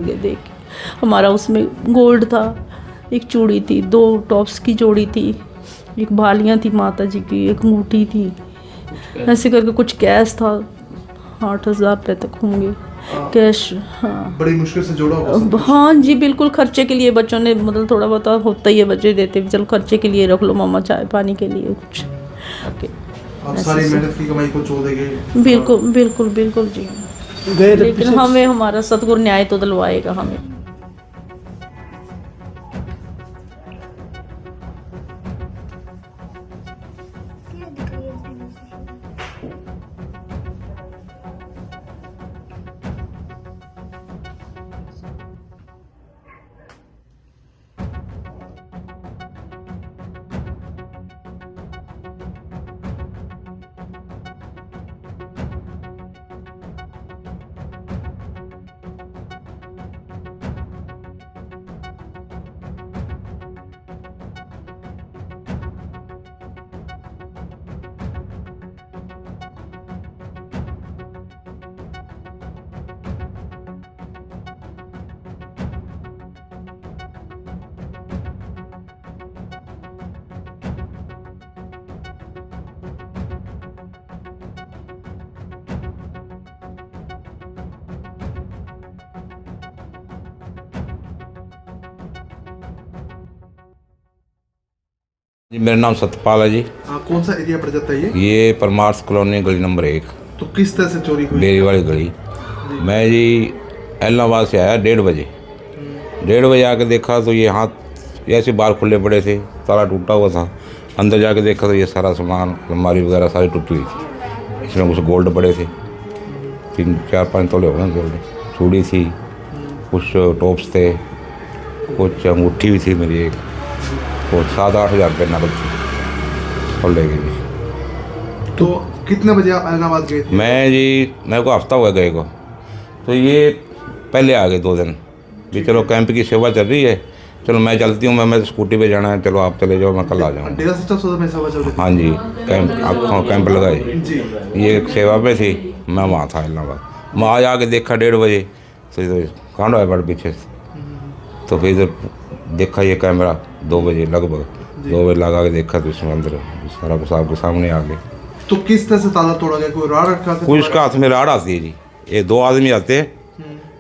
ये देख हमारा उसमें गोल्ड था, एक चूड़ी थी, 2 टॉप्स की जोड़ी थी, एक बालियाँ थी माता जी की, एक अंगूठी थी, ऐसे करके कुछ कैश था, 8,000 रुपये तक होंगे कैश। हाँ, बड़ी मुश्किल से जोड़ा होगा। हाँ जी बिल्कुल, खर्चे के लिए बच्चों ने मतलब थोड़ा बहुत होता ही है, बच्चे देते चलो खर्चे के लिए रख लो मामा, चाय पानी के लिए कुछ। ओके, आप सारी मेहनत की कमाई को चो देंगे। बिल्कुल बिल्कुल बिल्कुल जी, लेकिन हमें हमारा सतगुरु न्याय तो दिलवाएगा हमें। जी मेरा नाम सतपाल है जी। कौन सा एरिया पड़ जाता है ये? ये परमार्थ कॉलोनी गली नंबर 1। तो किस तरह से चोरी हुई? बेरी वाली गली। मैं जी इलाहाबाद से आया 1:30 बजे। 1:30 बजे आके देखा तो ये हाथ ऐसे बाहर खुले पड़े थे, ताला टूटा हुआ था। अंदर जाके देखा तो ये सारा सामान, अलमारी वगैरह सारी टूटी हुई थी। इसमें कुछ गोल्ड पड़े थे, 3-4-5 तोले हो गए गोल्ड। चूड़ी थी, कुछ टॉप्स थे, कुछ अंगूठी भी थी मेरी एक, और 7-8 हज़ार रुपये नकद थी और ले गई जी। तो कितने बजे आप इलाहाबाद गए थे? मैं जी मेरे को हफ्ता हुआ गए को, तो ये पहले आ गए 2 दिन भी, चलो कैंप की सेवा चल रही है, चलो मैं चलती हूँ, मैं स्कूटी पे जाना है, चलो आप चले जाओ, मैं कल आ जाऊँगा। डेरा सच्चा सौदा में सेवा चल रही थी? हाँ जी, कैंप लगाए जी। ये एक सेवा पे थी, मैं वहाँ था इलाहाबाद। मैं आज आके देखा 1:30 बजे, तो इधर कांड है बड़े पीछे से, तो फिर इधर देखा ये कैमरा 2 बजे लगभग 2 बजे लगा के देखा तो इसमें अंदर सारा कुछ आपके सामने आ गए। तो किस तरह से ताला तोड़ा गया? कोई राड रखा था? कोई इसका हाथ में राड आती है जी। ये 2 आदमी आते हैं,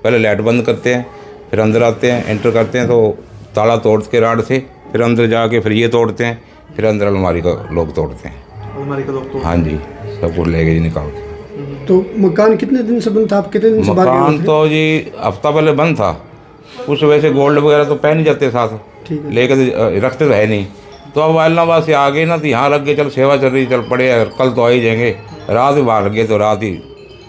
पहले लाइट बंद करते हैं, फिर अंदर आते हैं, एंटर करते हैं, तो ताला तोड़ के राड से, फिर अंदर जाके फिर ये तोड़ते हैं, फिर अंदर अलमारी का लोग तोड़ते हैं। अलमारी का लोग? हाँ जी, सब कुछ ले गए जी निकाल के। तो मकान कितने दिन से बंद था? आप कितने दिन से बाहर गए मकान थे? तो जी हफ्ता पहले बंद था। कुछ वैसे गोल्ड वगैरह तो पहन ही जाते साथ, लेके रखते तो है नहीं। तो अब इलाहाबाद से आ गए ना, तो यहाँ लग गए, चल सेवा चल रही, चल पड़े, कल तो आ ही जाएंगे। रात ही बाहर लग गए तो रात ही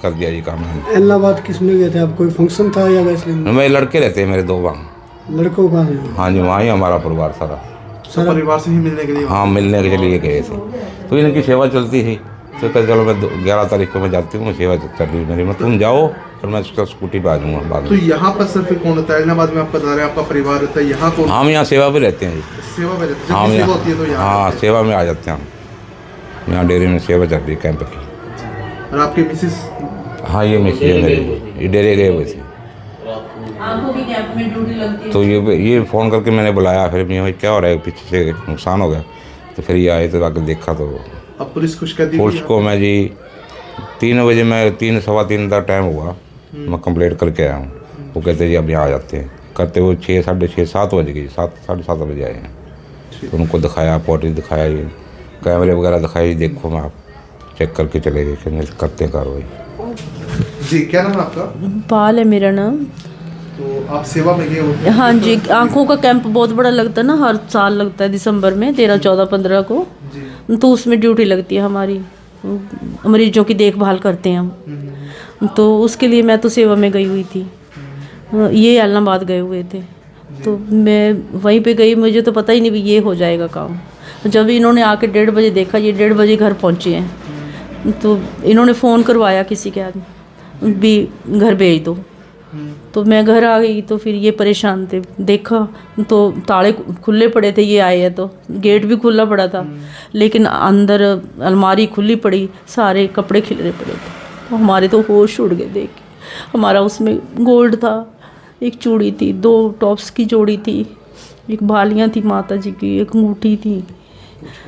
कर दिया जी काम। इलाहाबाद किस में गए थे आप? कोई फंक्शन था या वैसे? मेरे लड़के रहते हैं मेरे 2 वहाँ। लड़कों का? हाँ जी, वहाँ ही हमारा परिवार सारा। सारा परिवार से ही मिलने के लिए? हाँ, मिलने के लिए गए थे, तो इनकी सेवा चलती थी, तो कल चलो मैं 11 तारीख को मैं जाती हूँ, सेवा चल रही है मेरी, मैं तुम जाओ और मैं उसका स्कूटी पे आ जाऊँगा बाद तो में। यहाँ पर सर फिर कौन रहता है? इलाहाबाद में आप बता रहे हैं आपका परिवार रहता है, यहाँ कौन? हम यहाँ सेवा पे रहते हैं जी। सेवा में रहते हैं? हाँ, जब भी सेवा होती है तो यहाँ? हाँ, सेवा में आ जाते हैं हम। यहाँ डेयरी में सेवा चल रही है कैंप की। और आपके मिसिस? हाँ, ये मिसी है मेरी, ये डेरे गए हुए थे, आंखों की गैप में ड्यूटी लगती है। तो ये फ़ोन करके मैंने बुलाया, फिर मैं क्या हो रहा है, पीछे से नुकसान हो गया, तो फिर ये आए तो आकर देखा तो। अब पुलिस कुछ कर दी? पुलिस को मैं जी 3 बजे, मैं 3 सवा 3 का टाइम हुआ, मैं कंप्लेंट करके आया हूँ। वो कहते जी अब यहाँ आ जाते हैं, करते हुए 6, साढ़े 6, 7 बज गए, 7-7:30 बजे आए हैं। तो उनको दिखाया, पोर्ट्रेट दिखाया, ये कैमरे वगैरह दिखाई, देखो मैं आप चेक करके चले गए, करते हैं कार्रवाई। जी, क्या नाम है आपका? पाल है मेरा नाम। तो आप सेवा में गए हो? हाँ जी, आँखों का कैंप बहुत बड़ा लगता है ना, हर साल लगता है दिसंबर में 13, 14, 15 को। तो उसमें ड्यूटी लगती है हमारी, मरीजों की देखभाल करते हैं हम, तो उसके लिए मैं तो सेवा में गई हुई थी। ये इलाहाबाद गए हुए थे, तो मैं वहीं पे गई, मुझे तो पता ही नहीं भी ये हो जाएगा काम। जब इन्होंने आके 1:30 बजे देखा, ये 1:30 बजे घर पहुँचे हैं, तो इन्होंने फ़ोन करवाया किसी के आदमी भी घर भेज दो। तो मैं घर आ गई, तो फिर ये परेशान थे, देखा तो ताले खुले पड़े थे, ये आए हैं तो गेट भी खुला पड़ा था, लेकिन अंदर अलमारी खुली पड़ी, सारे कपड़े खिलरे पड़े थे। तो हमारे तो होश उड़ गए देख के। हमारा उसमें गोल्ड था, एक चूड़ी थी, 2 टॉप्स की जोड़ी थी, एक बालियाँ थी माता जी की, एक अंगूठी थी,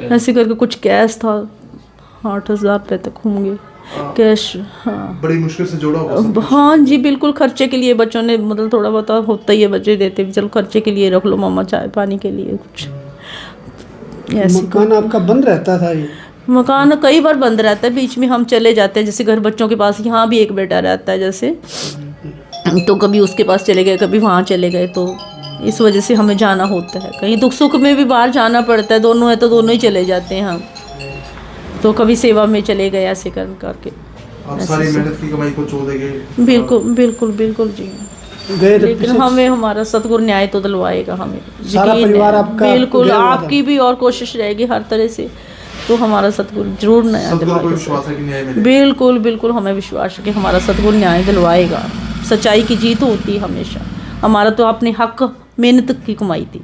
ऐसे करके कुछ कैश था, 8,000 रुपये तक होंगे कैश। हाँ बड़ी मुश्किल से जोड़ा होगा सब। हाँ जी बिल्कुल, खर्चे के लिए बच्चों ने मतलब थोड़ा बहुत होता ही है, बच्चे देते भी चलो खर्चे के लिए रख लो मामा, चाय पानी के लिए कुछ ऐसे। मकान आपका बंद रहता था ये? मकान कई बार बंद रहता है, बीच में हम चले जाते हैं, जैसे घर बच्चों के पास, यहाँ भी एक बेटा रहता है जैसे, तो कभी उसके पास चले गए, कभी वहाँ चले गए, तो इस वजह से हमें जाना होता है। कहीं दुख सुख में भी बाहर जाना पड़ता है, दोनों है तो दोनों ही चले जाते हैं हम, तो कभी सेवा में चले गए ऐसे करके। आप सारी मेहनत की कमाई को छोड़ देंगे? बिल्कुल बिल्कुल बिल्कुल जी। गए थे लेकिन हमें हमारा सतगुरु न्याय तो दिलवाएगा हमें, सारा यकीन परिवार है। आपका बिल्कुल, गया हुआ था? आपकी भी और कोशिश रहेगी हर तरह से, तो हमारा सतगुरु जरूर न्याय सतगुरु को दिलवाएगा। विश्वास है कि न्याय मिलेगा? बिल्कुल बिल्कुल, हमें विश्वास है कि हमारा सतगुरु न्याय दिलवाएगा। सच्चाई की जीत होती है हमेशा, हमारा तो अपने हक मेहनत की कमाई थी।